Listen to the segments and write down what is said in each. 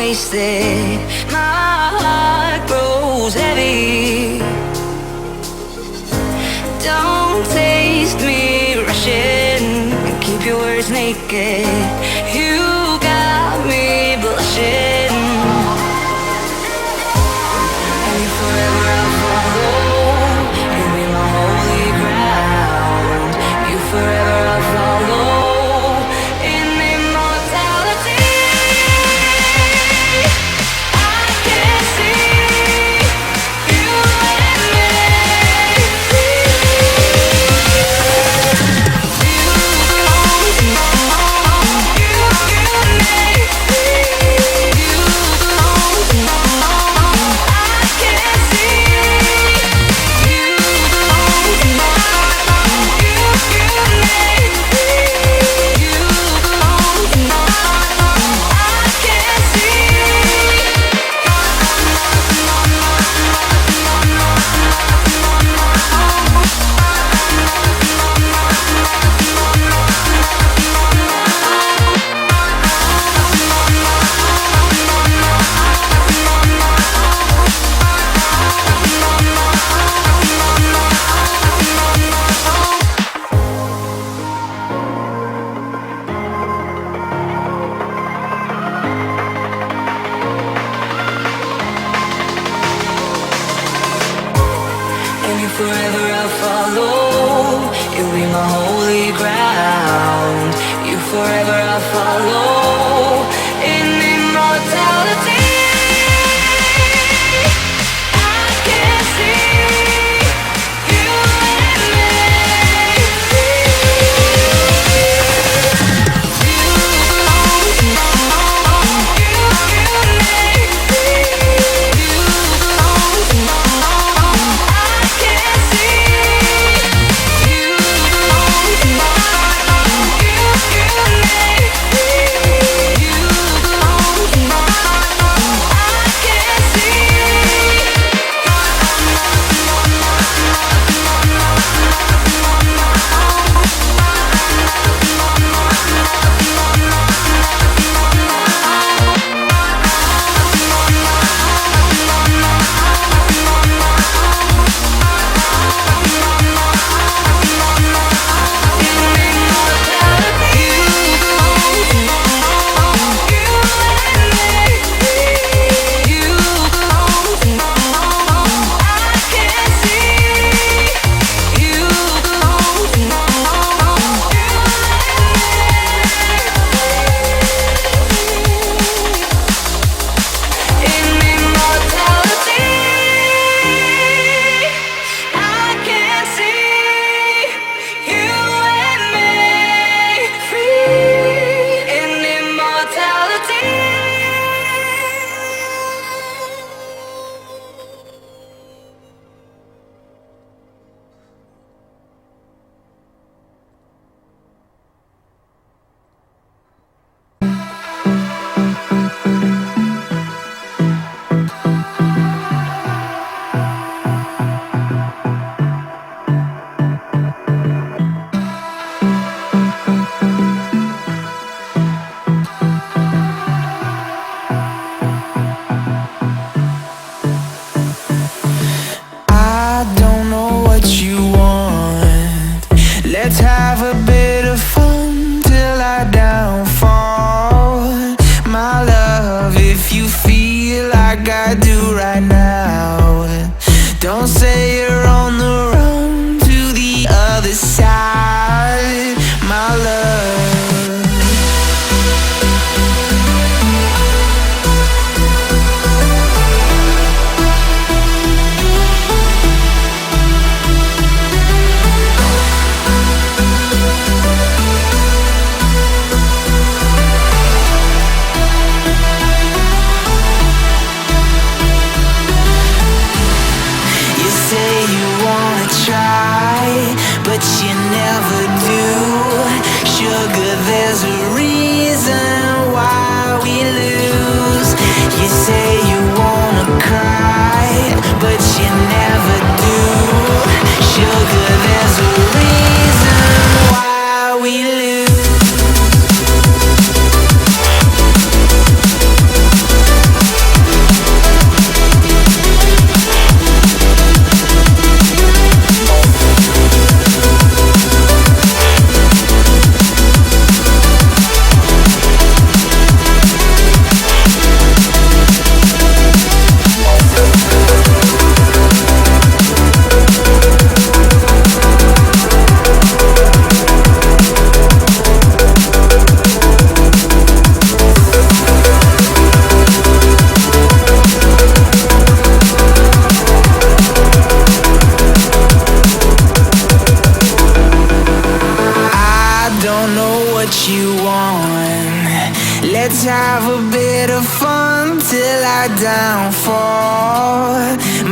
wasted. My heart grows heavy. Don't taste me rushing. Keep your words naked. You got me blushing. And you forever I'll follow. You'll be my holy ground. You forever I'll follow. Forever I'll follow. You'll be my holy ground. You forever I'll follow. In immortality, I can see you and me. You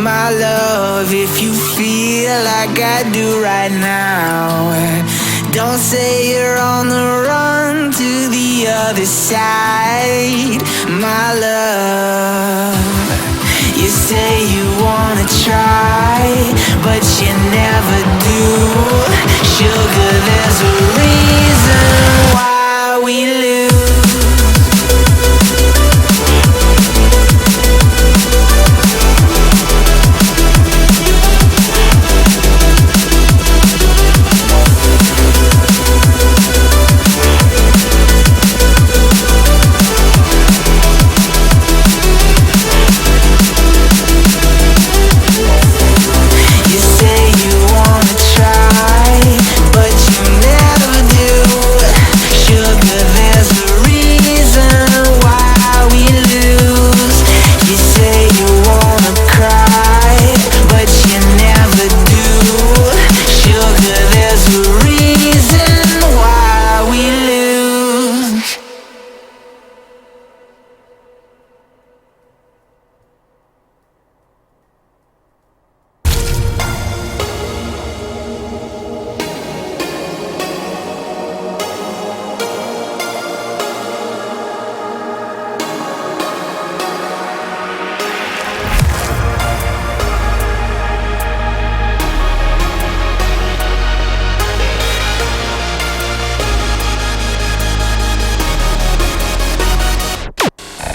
my love, if you feel like I do right now. Don't say you're on the run to the other side, my love. You say you wanna try, but you never do. Sugar, there's a reason why we lose.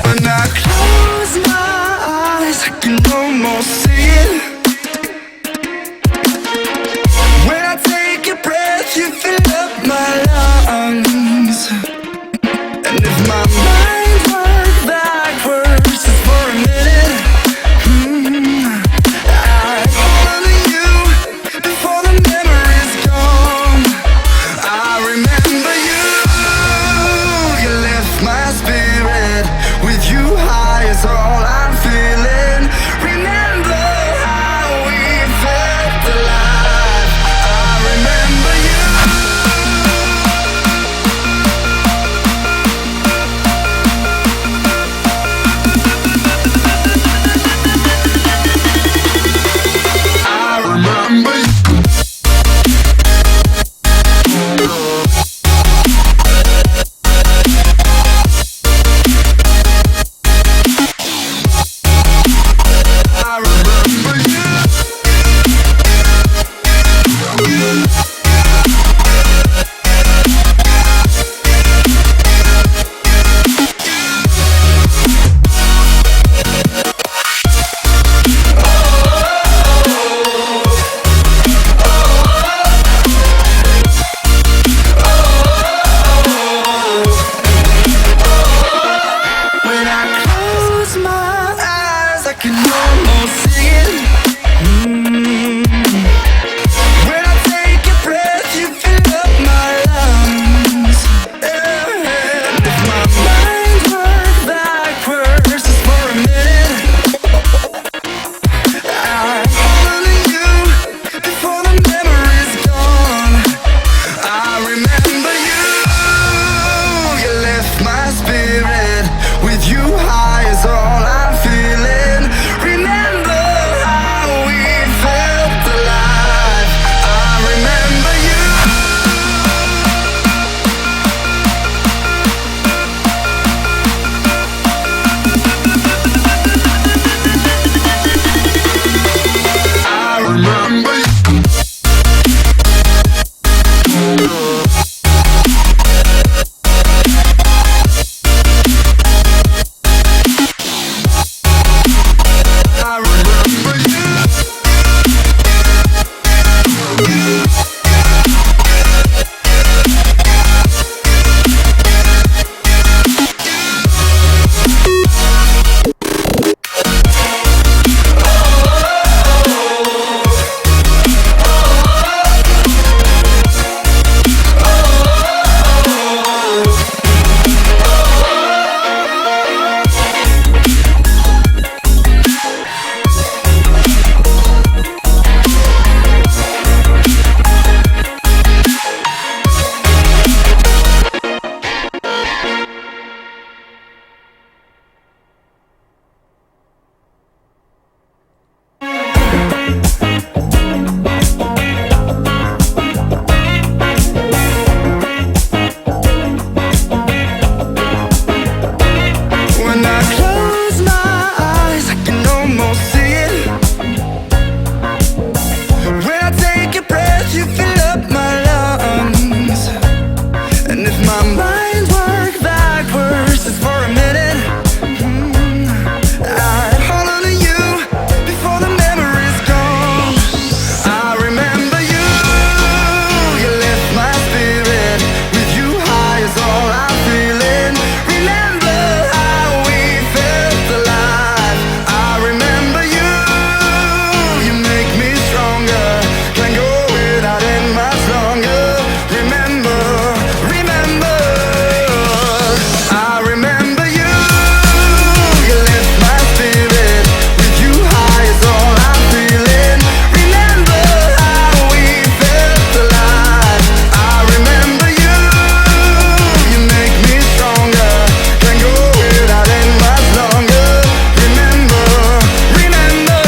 When I close my eyes, I can almost see it. When I take a breath, you fill up my lungs. And if my mind worked backwards just for a minute, I'd follow you before the memory's gone. I remember you, you lift my spirit. With you high is all I'm feeling. Remember how we felt alive. I remember you. I remember you. When I close my eyes, I can almost see it. When I take a breath, you fill up my lungs. And if my mind worked backwards just for a minute, I'd follow you before the memory's gone. I remember you, you lift my spirit. With you high is all I'm feeling. Remember When I close my eyes, I can almost see it. When I take a breath, you fill up my lungs. And if my mind worked backwards just for a minute, I'd hold on to you before the memory's gone. I remember you, you lift my spirit. With you high is all I'm feeling. Remember how we felt alive. I remember you, you make me stronger. Can't go without it much longer. Remember, remember, I remember you, you lift my spirit. With you high is all I'm feeling. Remember how we felt alive. I remember you, you make me stronger. Can't go without it much longer. Remember, remember.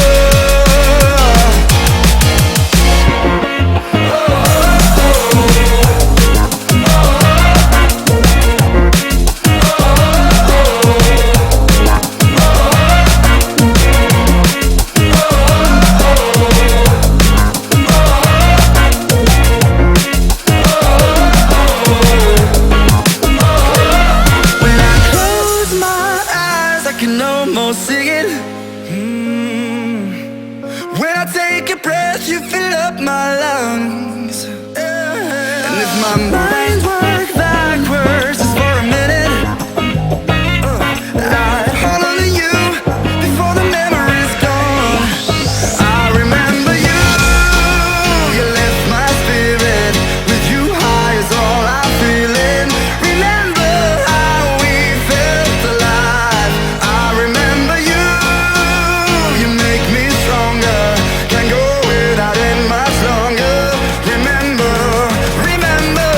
When I close my eyes, I can almost see it. When I take a breath, you fill up my lungs. And if my mind worked backwards just for a minute, I'd hold on to you before the memory's gone. I remember you, you lift my spirit. With you high is all I'm feeling. Remember how we felt alive. I remember you, you make me stronger. Can't go without it much longer. Remember, remember,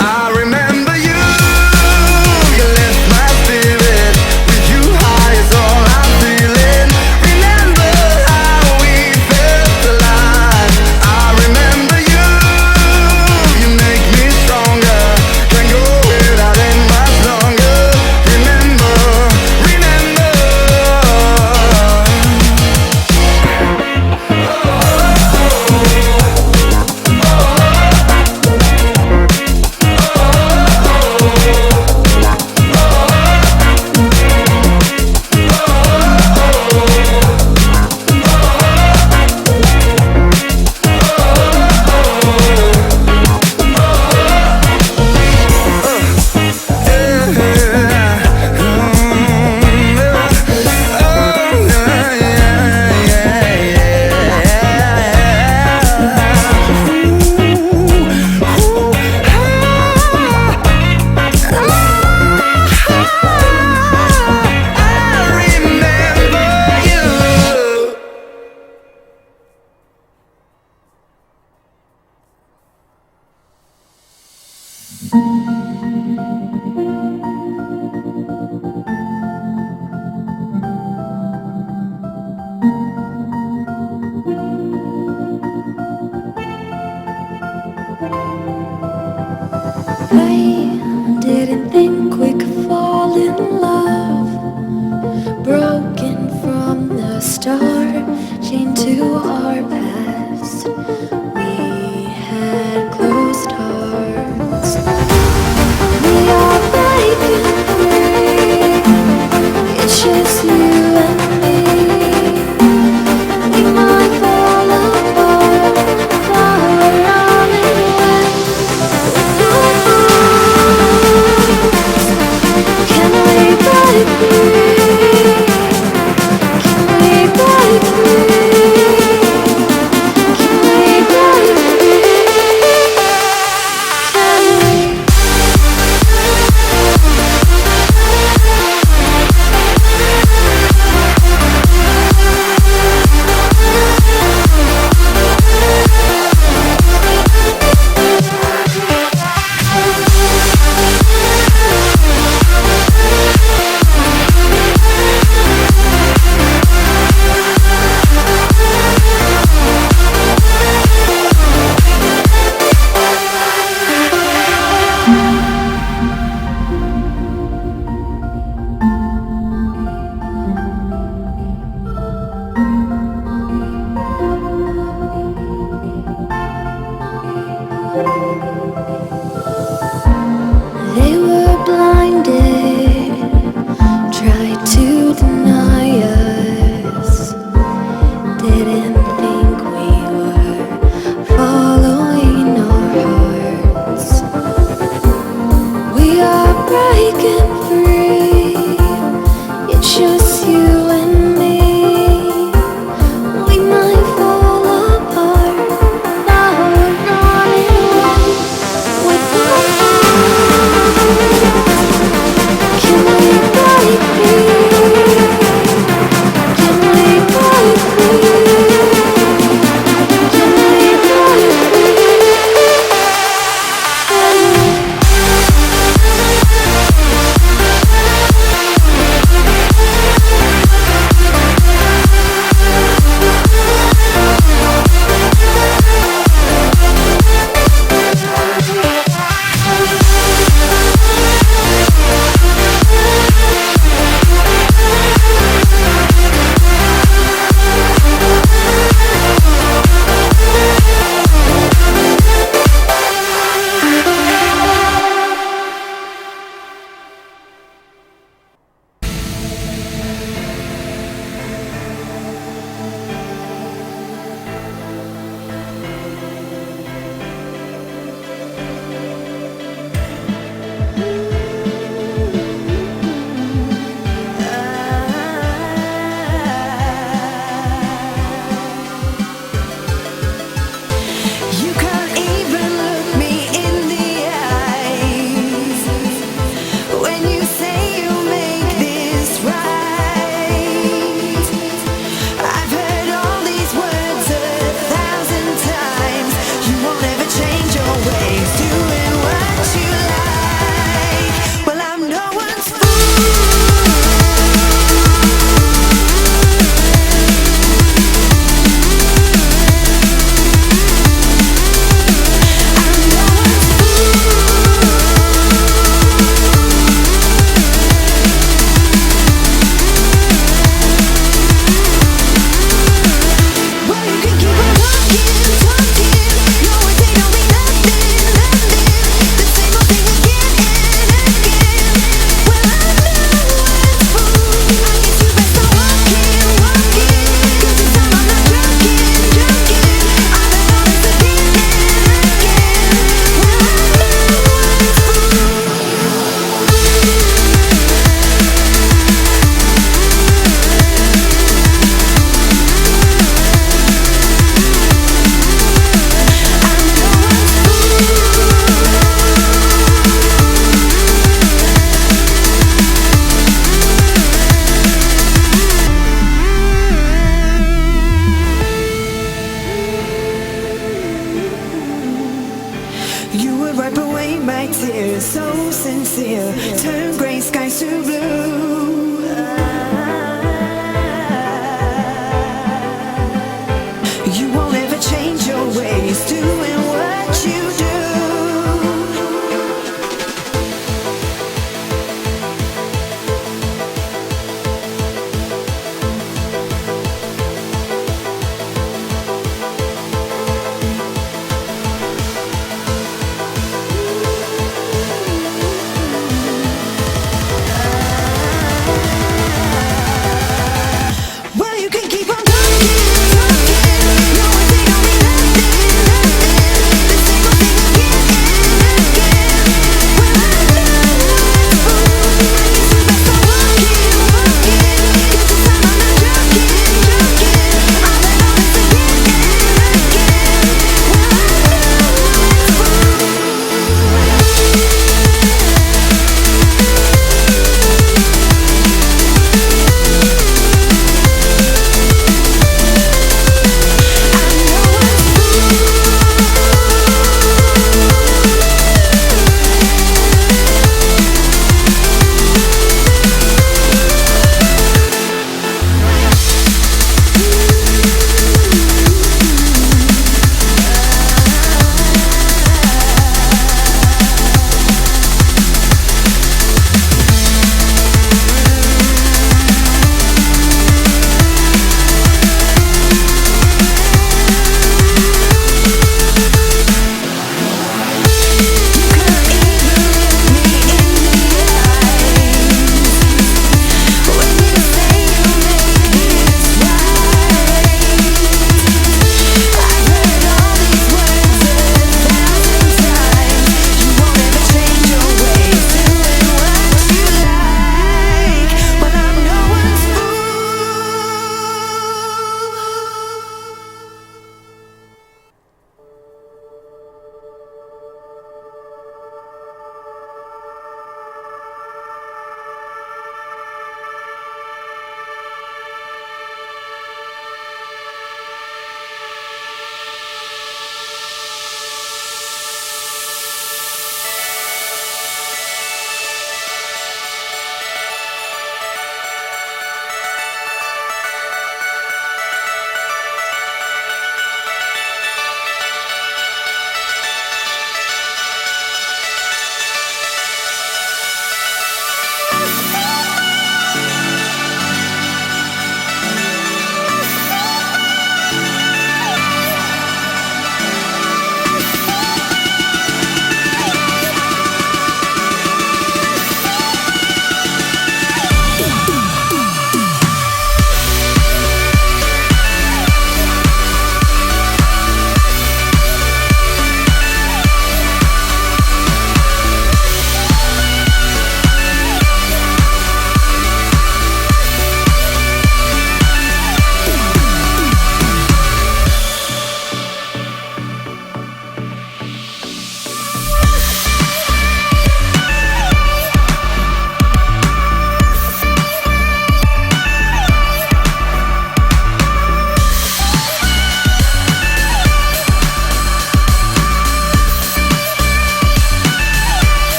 I remember you, you lift my spirit. With you high is all I'm feeling. Remember how we felt alive. I remember you, you make me stronger. Can't go without it much longer. Remember, remember. I didn't think we could fall in love. Broken from the start, chained to our past. We had closed hearts. We are breaking free. It's just you and me. We might fall apart, far on and wet. Can we break free? Can we break free? Can we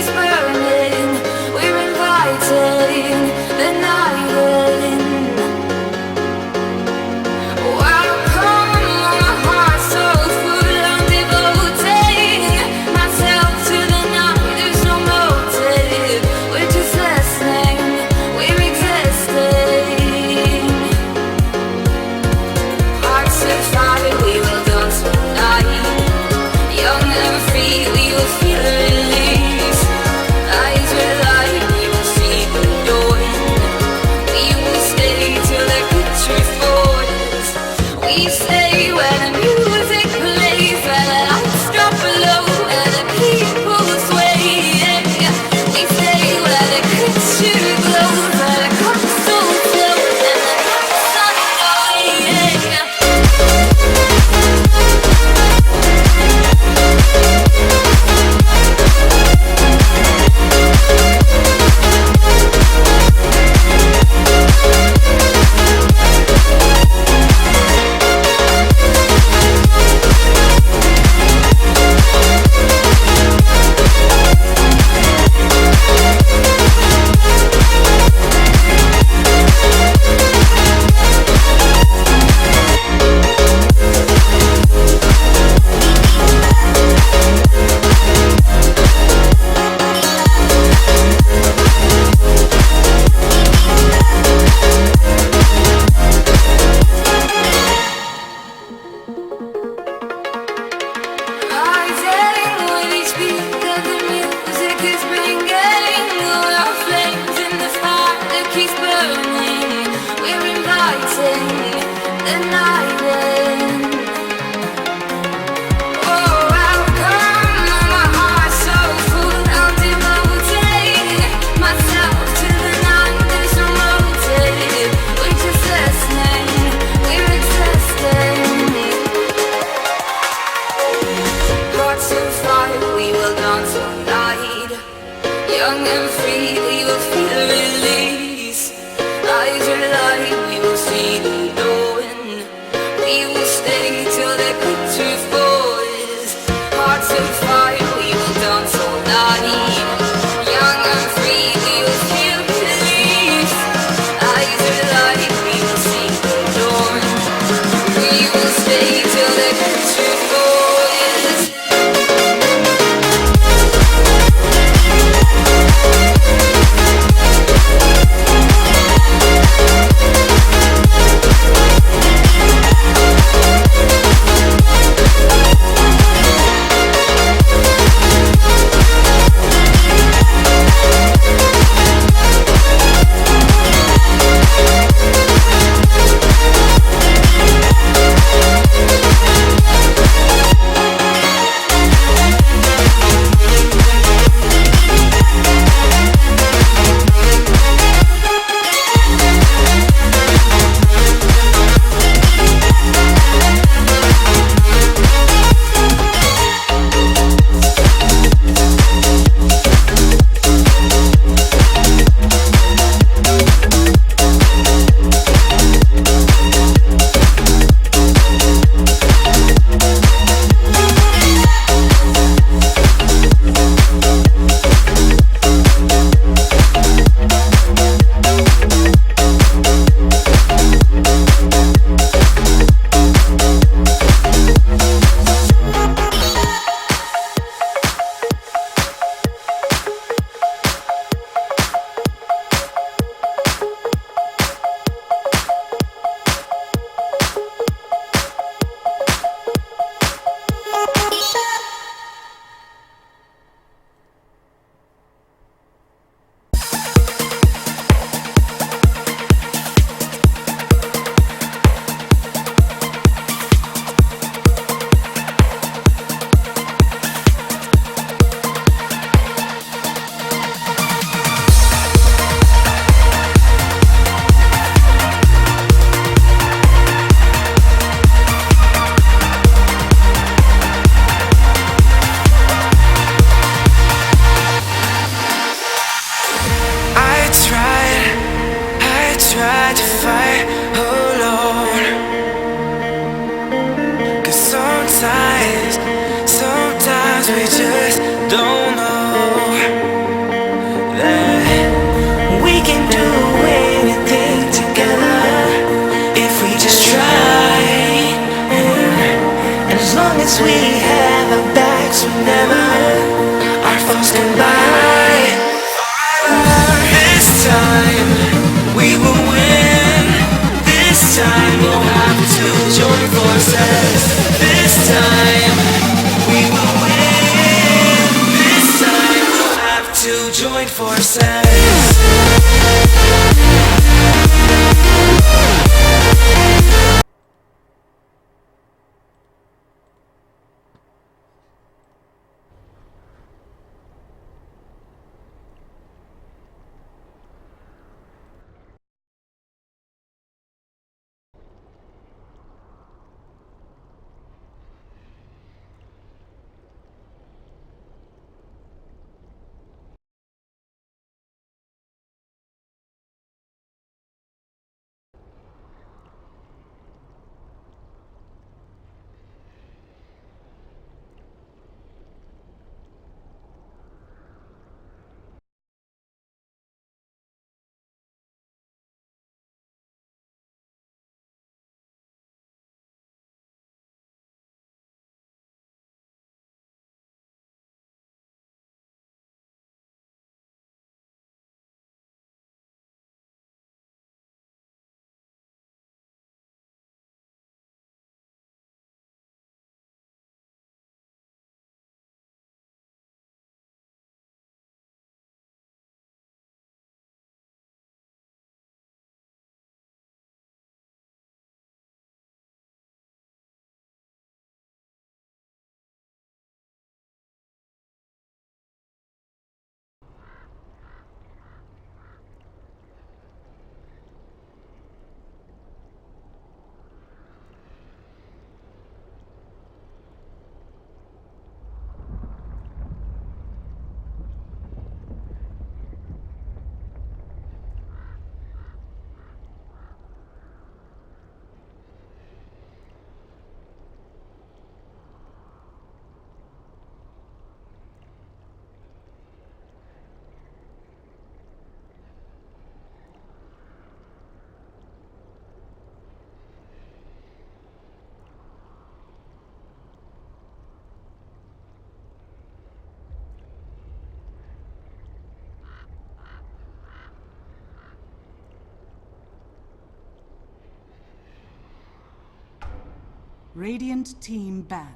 keeps burning. We're inviting the night in. Welcome, my heart so full. I'm devoting myself to the night. There's no motive. We're just listening. We're existing. Hearts of fire, we will dance all night. Young and free, we will feel the release. Eyes will light, we will see the dawn. We will stay till the picture falls. We stay where the music plays, where the lights drop below, where the people sway. We stay where the picture glows, where the console flows and the lights on the way. Rising with each beat that the music is bringing. All our flames in the fire that keeps burning. We're inviting the night in. Oh, welcome, my heart so full. I'm devoting myself to the night. There's no motive. We're just listening. We're existing. Hearts of fire, we will dance all night. Young and free, we will feel the release. Eyes are light, we will see the dawn. We will stay till the picture falls. Hearts of fire, we will dance all night. Young and free, we will feel the release. Eyes are light, we will see the dawn. We will stay till the picture falls. we had our backs whenever our foes stand by. This time we will win. This time we'll have to join forces. This time we will win. This time we'll have to join forces. Radiant team ban.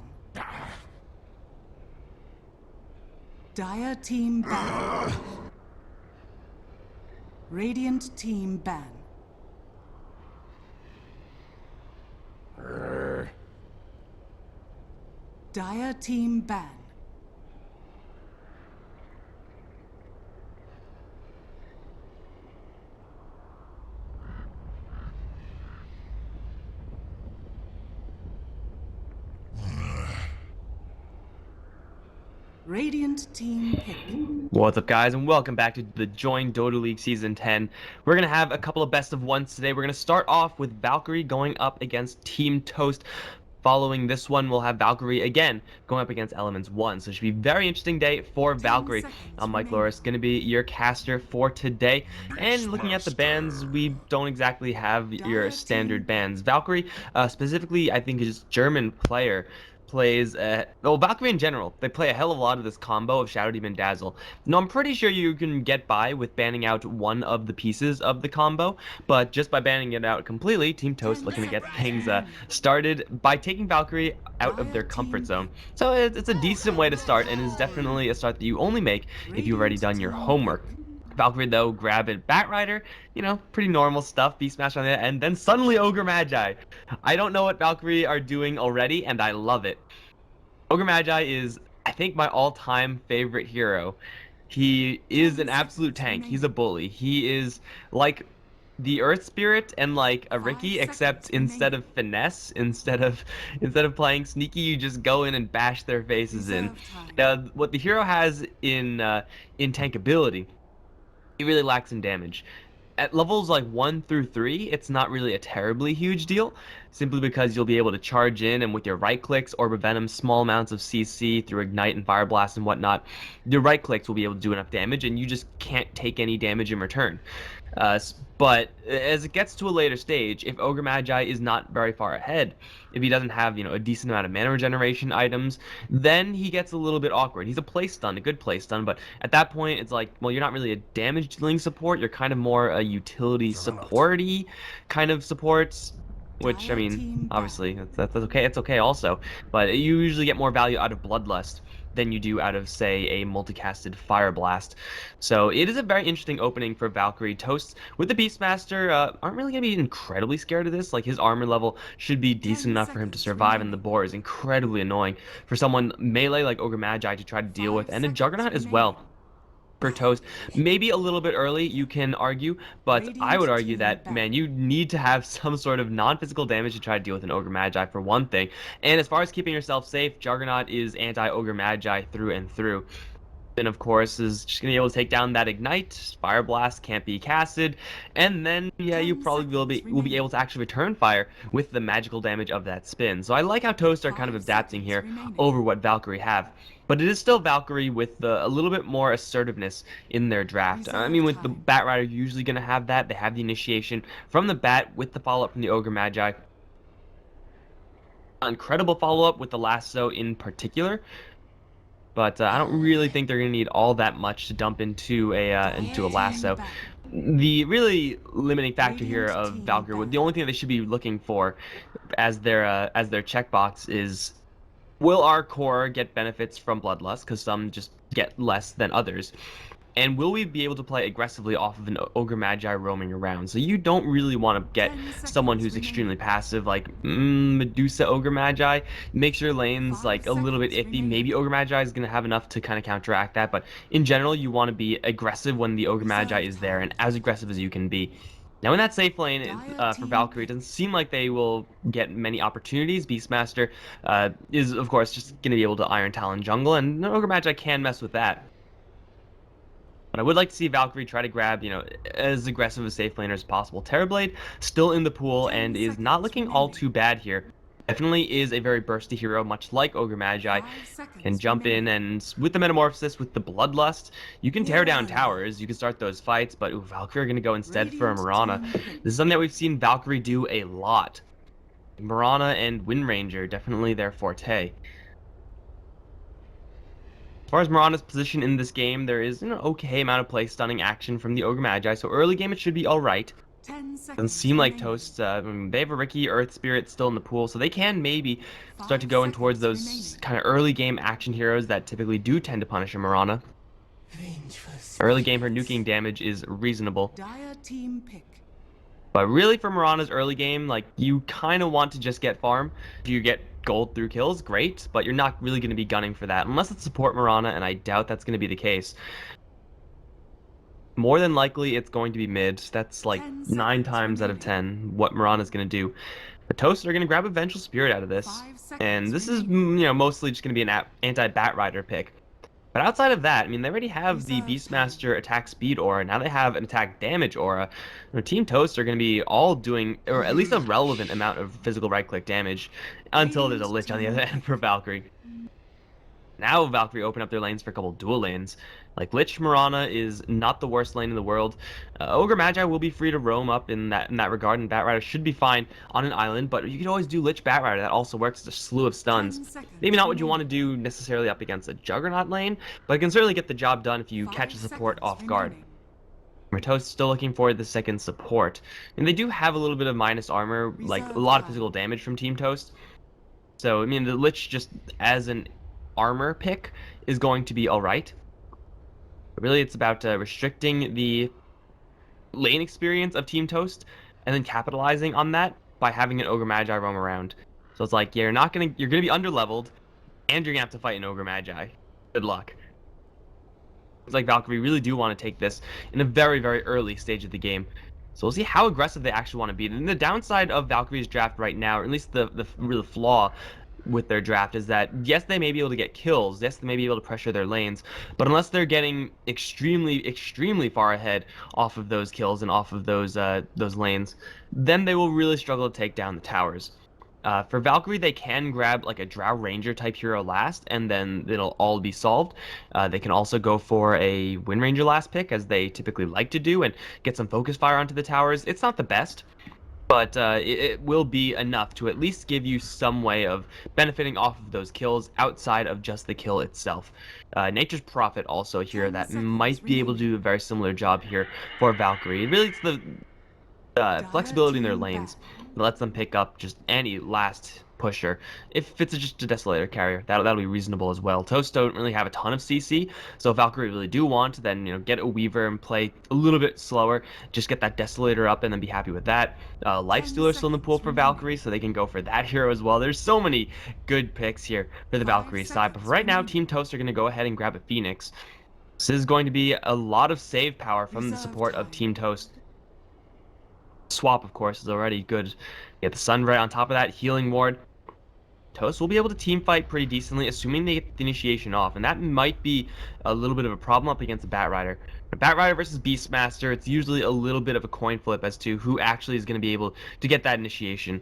Dire team ban. Radiant team ban. Dire team ban. Radiant team pick. What's up, guys, and welcome back to the Join Dota League Season 10. We're going to have a couple of best of ones today. We're going to start off with Valkyrie going up against Team Toast. Following this one, we'll have Valkyrie again going up against Elements 1. So it should be a very interesting day for Valkyrie. I'm Mike Loris, going to be your caster for today. And looking at the bans, we don't exactly have your standard bans. Valkyrie, specifically, I think is German player, plays Valkyrie in general, they play a hell of a lot of this combo of Shadow Demon Dazzle. Now I'm pretty sure you can get by with banning out one of the pieces of the combo, but just by banning it out completely, Team Toast looking to get things started by taking Valkyrie out of their comfort zone. So it's a decent way to start, and is definitely a start that you only make if you've already done your homework. Valkyrie, though, grab it, Bat Rider, you know, pretty normal stuff, Beast Smash on it, and then suddenly Ogre Magi. I don't know what Valkyrie are doing already, and I love it. Ogre Magi is, I think, my all-time favorite hero. He is an absolute tank. He's a bully. He is like the Earth Spirit and like a Ricky, except instead of finesse, instead of playing sneaky, you just go in and bash their faces in. What the hero has in tankability, he really lacks in damage. at levels like 1 through 3, it's not really a terribly huge deal, simply because you'll be able to charge in, and with your right clicks, Orb of Venom, small amounts of CC through Ignite and Fire Blast and whatnot, your right clicks will be able to do enough damage, and you just can't take any damage in return. But as it gets to a later stage, if Ogre Magi is not very far ahead, if he doesn't have, a decent amount of mana regeneration items, then he gets a little bit awkward. He's a play stun, a good play stun, but at that point, it's like, well, you're not really a damage dealing support. You're kind of more a utility support-y kind of supports. Which, I mean, obviously, that's okay. It's okay also. But you usually get more value out of Bloodlust than you do out of, say, a multicasted Fire Blast. So it is a very interesting opening for Valkyrie. Toast with the Beastmaster aren't really going to be incredibly scared of this. Like, his armor level should be decent enough for him to survive, and the boar is incredibly annoying for someone melee like Ogre Magi to try to deal with, and a Juggernaut as well. For Toast, maybe a little bit early, you can argue, but I would argue that, man, you need to have some sort of non-physical damage to try to deal with an Ogre Magi for one thing. And as far as keeping yourself safe, Juggernaut is anti-Ogre Magi through and through. Then, of course, is just going to be able to take down that Ignite. Fire Blast can't be casted. And then, yeah, you probably will be able to actually return fire with the magical damage of that spin. So I like how Toast are kind of adapting here over what Valkyrie have. But it is still Valkyrie with a little bit more assertiveness in their draft. I mean, with the Bat Rider, you're usually going to have that. They have the initiation from the Bat with the follow-up from the Ogre Magi. Incredible follow-up with the Lasso in particular. But I don't really think they're going to need all that much to dump into a Lasso. The really limiting factor here of Valkyrie, the only thing that they should be looking for as their checkbox is, will our core get benefits from Bloodlust? Because some just get less than others. And will we be able to play aggressively off of an Ogre Magi roaming around? So you don't really want to get someone who's extremely passive, like Medusa Ogre Magi. Makes your lanes like a little bit iffy. Maybe Ogre Magi is going to have enough to kind of counteract that. But in general, you want to be aggressive when the Ogre Magi is there, and as aggressive as you can be. Now in that safe lane for Valkyrie, it doesn't seem like they will get many opportunities. Beastmaster is, of course, just going to be able to Iron Talon jungle, and Ogre Magi can mess with that. But I would like to see Valkyrie try to grab, as aggressive a safe laner as possible. Terrorblade still in the pool and is not looking all too bad here. Definitely is a very bursty hero, much like Ogre Magi. Can jump in, and with the Metamorphosis, with the Bloodlust, you can tear down towers, you can start those fights, but Valkyrie are going to go instead for Mirana. This is something that we've seen Valkyrie do a lot. Mirana and Windranger, definitely their forte. As far as Mirana's position in this game, there is an okay amount of play stunning action from the Ogre Magi, so early game it should be alright. Doesn't seem like Toast. I mean, they have a Riki, Earth Spirit still in the pool, so they can maybe start to go in towards those kind of early game action heroes that typically do tend to punish a Mirana. Early game, her nuking damage is reasonable. But really for Mirana's early game, like, you kind of want to just get farm. If you get gold through kills, great, but you're not really going to be gunning for that unless it's support Mirana, and I doubt that's going to be the case. More than likely, it's going to be mid. That's like 9 times out of 10 what Mirana's going to do. The Toast are going to grab a Vengeful Spirit out of this, and this is, mostly just going to be an anti-Bat Rider pick. But outside of that, I mean, they already have the Beastmaster attack speed aura. Now they have an attack damage aura. Team Toast are going to be all doing, or at least a relevant amount of physical right-click damage, until there's a Lich on the other end for Valkyrie. Now Valkyrie open up their lanes for a couple dual lanes. Like, Lich Mirana is not the worst lane in the world. Ogre Magi will be free to roam up in that regard, and Bat Rider should be fine on an island, but you could always do Lich Bat Rider. That also works as a slew of stuns. Maybe not what you want to do necessarily up against a Juggernaut lane, but it can certainly get the job done if you catch a support off guard. Toast still looking for the second support. And they do have a little bit of minus armor, like a lot of physical damage from Team Toast. So, I mean, the Lich just as an armor pick is going to be alright. But really, it's about restricting the lane experience of Team Toast and then capitalizing on that by having an Ogre Magi roam around. So it's like, yeah, you're gonna be underleveled, and you're gonna have to fight an Ogre Magi. Good luck. It's like Valkyrie really do want to take this in a very, very early stage of the game. So we'll see how aggressive they actually want to be. And the downside of Valkyrie's draft right now, or at least the real flaw, with their draft is that yes, they may be able to get kills, yes, they may be able to pressure their lanes, but unless they're getting extremely far ahead off of those kills and off of those lanes, then they will really struggle to take down the towers. For Valkyrie, they can grab like a Drow Ranger type hero last, and then it'll all be solved. They can also go for a Wind Ranger last pick, as they typically like to do, and get some focus fire onto the towers. It's not the best, but it will be enough to at least give you some way of benefiting off of those kills outside of just the kill itself. Nature's Prophet also here that might be able to do a very similar job here for Valkyrie. Really, it's the flexibility in their lanes that lets them pick up just any last pusher. If it's just a Desolator carrier, that'll be reasonable as well. Toast don't really have a ton of CC, so if Valkyrie really do want, then get a Weaver and play a little bit slower, just get that Desolator up and then be happy with that. Lifestealer still in the pool for Valkyrie, so they can go for that hero as well. There's so many good picks here for the Valkyrie side, but for right now, Team Toast are going to go ahead and grab a Phoenix. This is going to be a lot of save power from the support of Team Toast. Swap, of course, is already good. Get the Sun right on top of that, healing ward. Toast will be able to team fight pretty decently, assuming they get the initiation off, and that might be a little bit of a problem up against a Bat Rider. A Bat Rider versus Beastmaster, it's usually a little bit of a coin flip as to who actually is going to be able to get that initiation.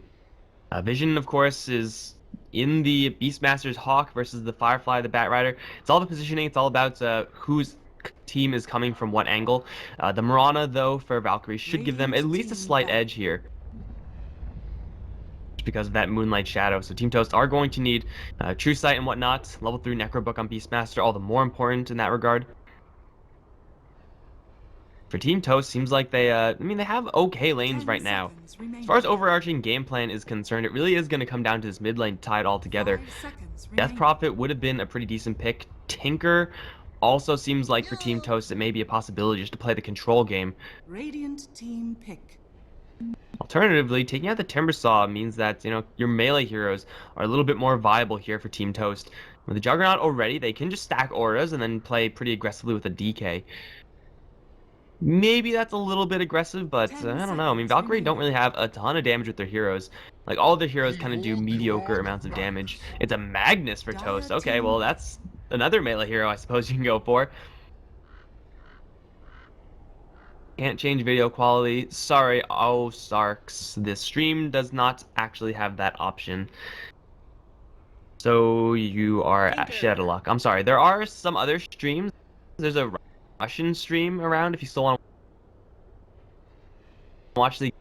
Vision, of course, is in the Beastmaster's Hawk versus the Firefly, the Bat Rider. It's all the positioning, it's all about who's team is coming from what angle. The Mirana, though, for Valkyrie should give them at least a slight edge here, just because of that Moonlight Shadow. So Team Toast are going to need True Sight and whatnot. Level 3 Necrobook on Beastmaster, all the more important in that regard. For Team Toast, seems like they, they have okay lanes right now. As far as overarching game plan is concerned, it really is going to come down to this mid lane tide altogether. Death Prophet would have been a pretty decent pick. Tinker also seems like for Team Toast it may be a possibility just to play the control game. Radiant team pick. Alternatively, taking out the Timbersaw means that, your melee heroes are a little bit more viable here for Team Toast. With the Juggernaut already, they can just stack auras and then play pretty aggressively with a DK. Maybe that's a little bit aggressive, but I don't know. I mean, Valkyrie don't really have a ton of damage with their heroes. Like, all their heroes kind of do mediocre amounts of damage. It's a Magnus for Toast. Okay, well, that's another melee hero I suppose you can go for. Can't change video quality. Sorry, oh, Sarks. This stream does not actually have that option. So you are shit out of luck. I'm sorry. There are some other streams. There's a Russian stream around if you still want to watch the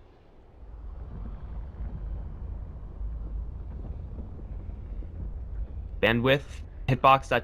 bandwidth. Hitbox.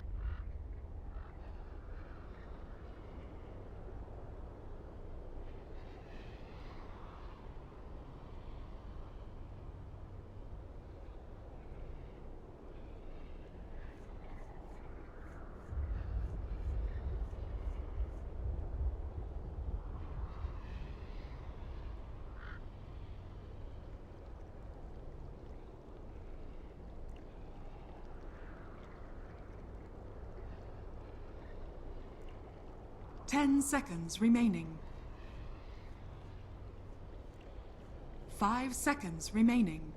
Ten seconds remaining. 5 seconds remaining.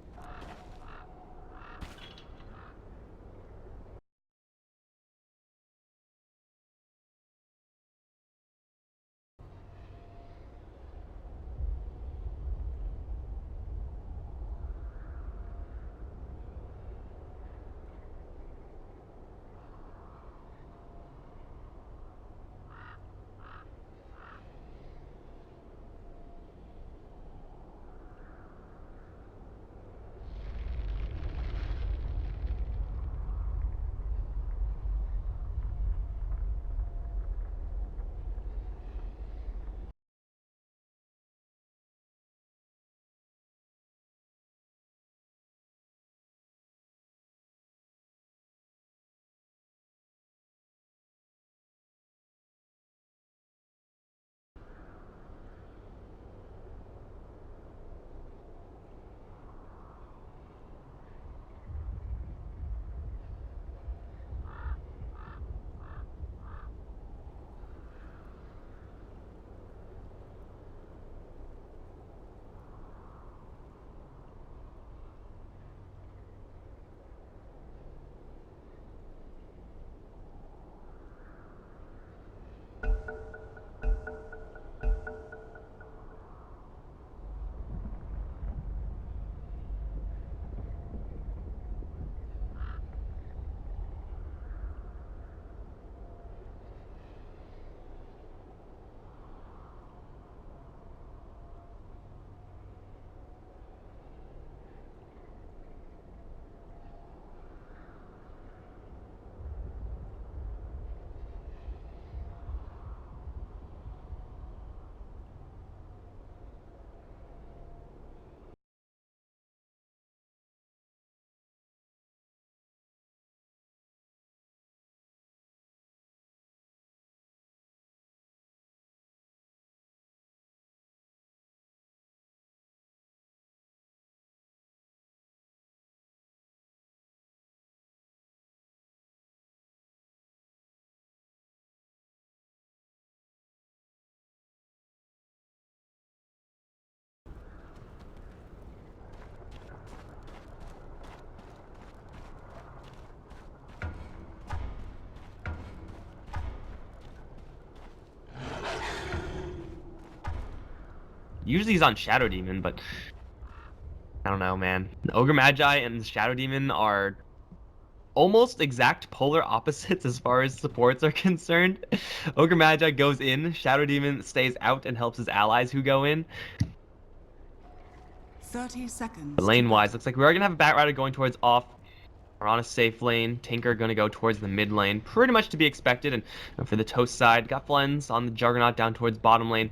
Usually he's on Shadow Demon, but I don't know, man. Ogre Magi and Shadow Demon are almost exact polar opposites as far as supports are concerned. Ogre Magi goes in, Shadow Demon stays out and helps his allies who go in. 30 seconds. But lane-wise, looks like we are going to have a Batrider going towards off. We're on a safe lane. Tinker going to go towards the mid lane. Pretty much to be expected. And for the Toast side, got Flens on the Juggernaut down towards bottom lane.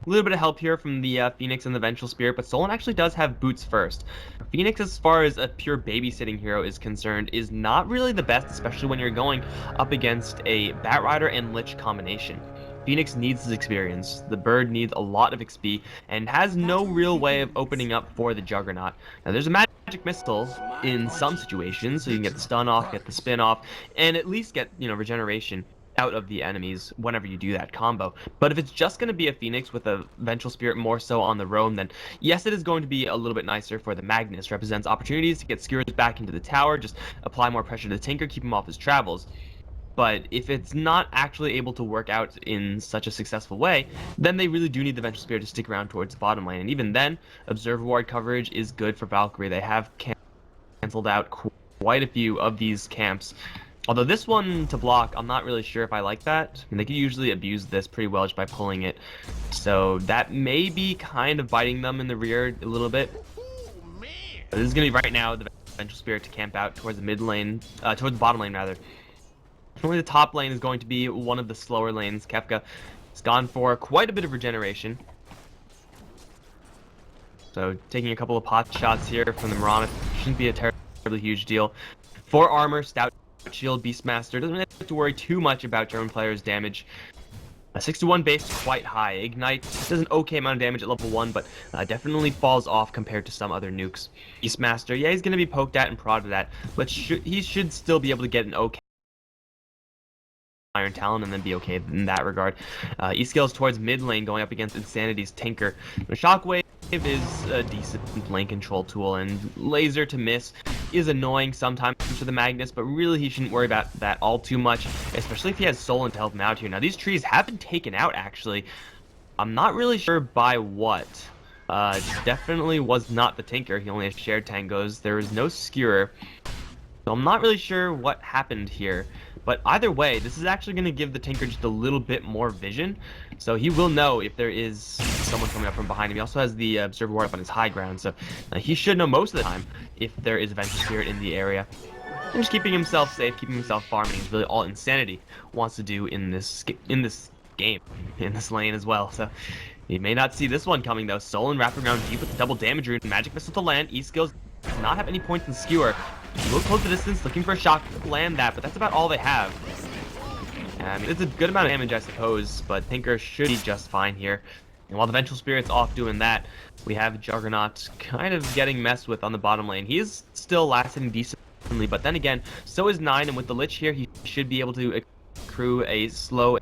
A little bit of help here from the Phoenix and the Vengeful Spirit, but Solon actually does have boots first. Phoenix, as far as a pure babysitting hero is concerned, is not really the best, especially when you're going up against a Batrider and Lich combination. Phoenix needs his experience. The bird needs a lot of XP and has no real way of opening up for the Juggernaut. Now, there's a magic missile in some situations, so you can get the stun off, get the spin off, and at least get, regeneration out of the enemies whenever you do that combo. But if it's just going to be a Phoenix with a Vengeful Spirit more so on the roam, then yes, it is going to be a little bit nicer for the Magnus. Represents opportunities to get skewers back into the tower, just apply more pressure to the Tinker, keep him off his travels. But if it's not actually able to work out in such a successful way, then they really do need the Vengeful Spirit to stick around towards the bottom lane. And even then, Observer Ward coverage is good for Valkyrie. They have canceled out quite a few of these camps. Although this one to block, I'm not really sure if I like that. I mean, they could usually abuse this pretty well just by pulling it. So that may be kind of biting them in the rear a little bit. But this is going to be right now the Vengeful Spirit to camp out towards the mid lane, towards the bottom lane rather. Only the top lane is going to be one of the slower lanes. Kefka has gone for quite a bit of regeneration. So taking a couple of pot shots here from the Mirana shouldn't be a terribly huge deal. 4 armor, Stout Shield, Beastmaster. Doesn't really have to worry too much about German players' damage. A 61 base, quite high. Ignite does an okay amount of damage at level 1, but definitely falls off compared to some other nukes. Beastmaster, yeah, he's going to be poked at and prodded at, but he should still be able to get an okay Iron Talon and then be okay in that regard. E-Skills towards mid lane going up against Insanity's Tinker. Shockwave is a decent lane control tool, and Laser to miss is annoying sometimes for the Magnus, but really he shouldn't worry about that all too much, especially if he has Solon to help him out here. Now these trees have been taken out actually. I'm not really sure by what. Definitely was not the Tinker. He only has shared tangos. There is no skewer. So I'm not really sure what happened here. But either way, this is actually going to give the Tinker just a little bit more vision. So he will know if there is someone coming up from behind him. He also has the Observer Ward up on his high ground. So he should know most of the time if there is a Vengeful Spirit in the area. And just keeping himself safe, keeping himself farming is really all Insanity wants to do in this game, in this lane as well. So you may not see this one coming though. Solon wrapping around deep with the double damage rune. Magic Missile to land. E-Skills does not have any points in Skewer. Will close the distance, looking for a shot to land that, but that's about all they have. I mean, it's a good amount of damage, I suppose, but Tinker should be just fine here. And while the Vengeful Spirit's off doing that, we have Juggernaut kind of getting messed with on the bottom lane. He is still lasting decently, but then again, so is 9, and with the Lich here, he should be able to accrue a slow